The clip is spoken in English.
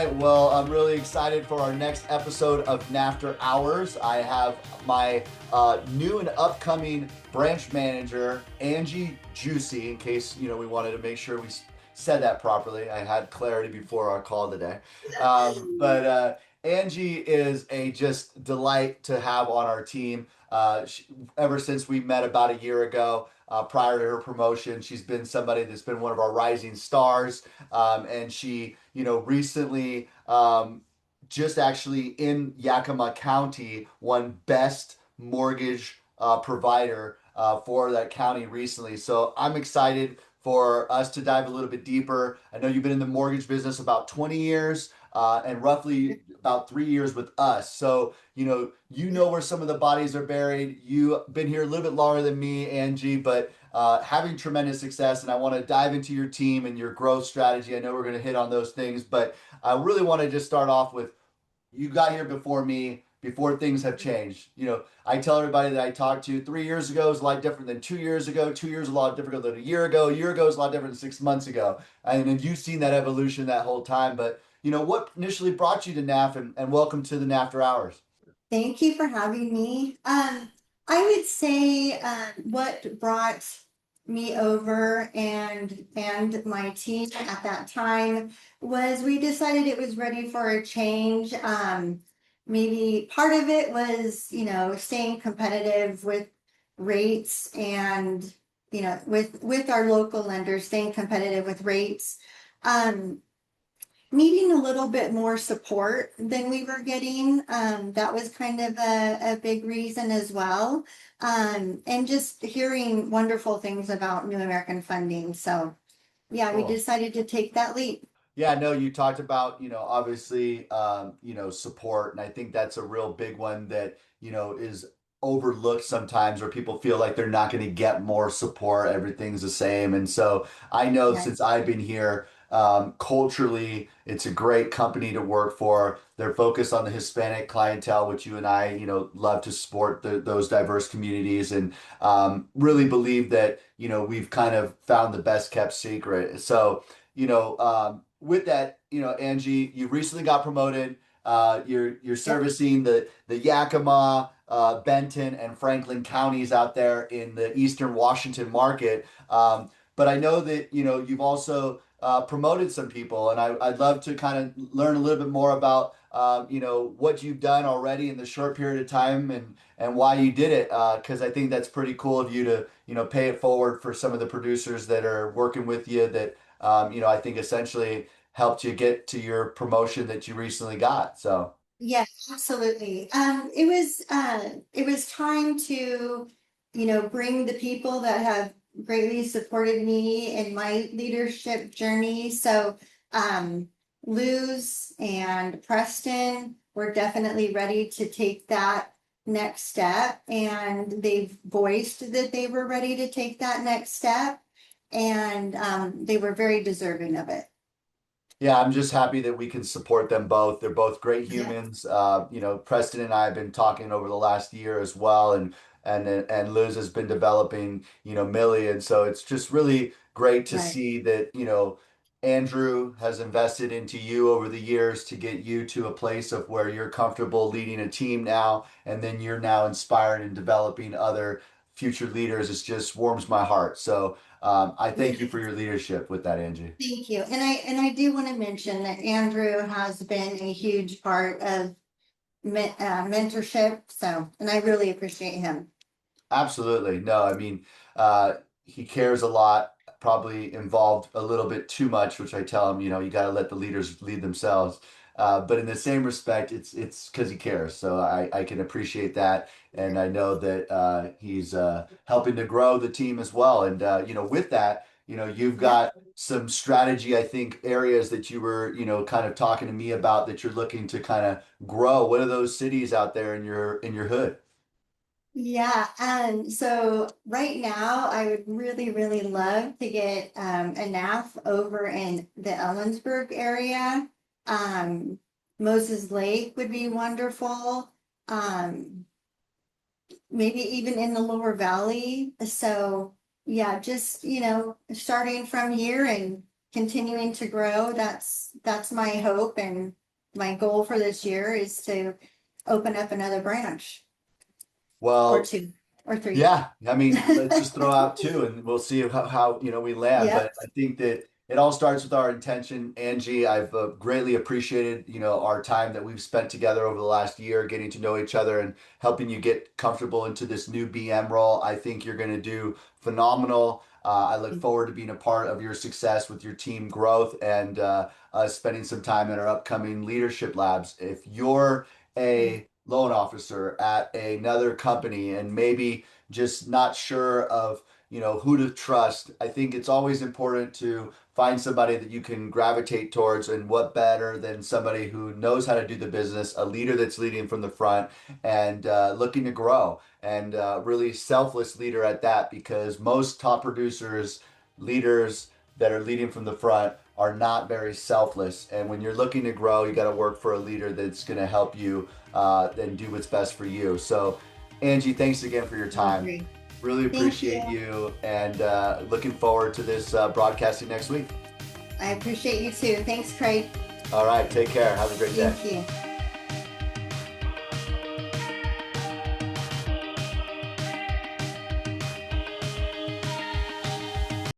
right. Well, I'm really excited for our next episode of NAFTER Hours. I have my new and upcoming branch manager, Angie Guissi, in case, we wanted to make sure we said that properly. I had clarity before our call today. But Angie is a just delight to have on our team. Ever since we met about a year ago, prior to her promotion, she's been somebody that's been one of our rising stars. And she, recently just actually in Yakima County won best mortgage provider for that county recently. So I'm excited for us to dive a little bit deeper. I know you've been in the mortgage business about 20 years. And roughly about 3 years with us. So, you know where some of the bodies are buried. You've been here a little bit longer than me, Angie, but having tremendous success. And I want to dive into your team and your growth strategy. I know we're going to hit on those things, but I really want to just start off with you got here before me, before things have changed. I tell everybody that I talked to 3 years ago is a lot different than 2 years ago. 2 years is a lot different than a year ago. A year ago is a lot different than 6 months ago. And you've seen that evolution that whole time. But what initially brought you to NAF and welcome to the NAFTER Hours. Thank you for having me. I would say what brought me over and my team at that time was we decided it was ready for a change. Maybe part of it was, staying competitive with rates and, with our local lenders, staying competitive with rates. Um, Needing a little bit more support than we were getting. That was kind of a big reason as well. And just hearing wonderful things about New American Funding. So, yeah, we Cool. decided to take that leap. Yeah, no, you talked about, obviously, support. And I think that's a real big one that, is overlooked sometimes where people feel like they're not going to get more support. Everything's the same. And so I know Yeah. since I've been here, culturally, it's a great company to work for. They're focused on the Hispanic clientele, which you and I, love to support those diverse communities and really believe that, we've kind of found the best kept secret. So, with that, Angie, you recently got promoted. You're Yep. servicing the Yakima, Benton, and Franklin counties out there in the Eastern Washington market. But I know that you've also promoted some people, and I'd love to kind of learn a little bit more about what you've done already in the short period of time and why you did it. Because I think that's pretty cool of you to pay it forward for some of the producers that are working with you that I think essentially helped you get to your promotion that you recently got. So, Yes, absolutely. It was time to, bring the people that have greatly supported me in my leadership journey. So, um, Luz and Preston were definitely ready to take that next step, and they've voiced that they were ready to take that next step, and they were very deserving of it. yeah, I'm just happy that we can support them both. They're both great Yeah. humans. Preston and I have been talking over the last year as well, and Liz has been developing, Millie, and so it's just really great to Right. see that, Andrew has invested into you over the years to get you to a place of where you're comfortable leading a team now, and then you're now inspiring and developing other future leaders. It just warms my heart. So I thank you for your leadership with that, Angie. Thank you. And I do want to mention that Andrew has been a huge part of mentorship. So, and I really appreciate him. Absolutely. No, I mean, he cares a lot, probably involved a little bit too much, which I tell him, you got to let the leaders lead themselves. But in the same respect, it's because he cares. So I can appreciate that. And I know that he's helping to grow the team as well. And, with that, you've Yeah. got some strategy, I think, areas that you were, kind of talking to me about that you're looking to kind of grow. What are those cities out there in your hood? Yeah. So right now I would really, really love to get a NAF over in the Ellensburg area. Um, Moses Lake would be wonderful. Um, Maybe even in the lower valley. So yeah, just, starting from here and continuing to grow. That's my hope, and my goal for this year is to open up another branch or Well, two or three. yeah, I mean, let's just throw out two and we'll see how we land. Yep. But I think that it all starts with our intention. Angie, I've greatly appreciated, our time that we've spent together over the last year, getting to know each other and helping you get comfortable into this new BM role. I think you're going to do phenomenal. I look forward to being a part of your success with your team growth and us spending some time in our upcoming leadership labs. If you're a loan officer at another company and maybe just not sure of who to trust, I think it's always important to find somebody that you can gravitate towards, and what better than somebody who knows how to do the business, a leader that's leading from the front and looking to grow, and really selfless leader at that, because most top producers, leaders that are leading from the front are not very selfless. And when you're looking to grow, you got to work for a leader that's going to help you and do what's best for you. So Angie, thanks again for your I time. agree. Really Thank appreciate you. you, and looking forward to this broadcasting next week. I appreciate you too. Thanks, Craig. All right, take care. Have a great day. Thank you.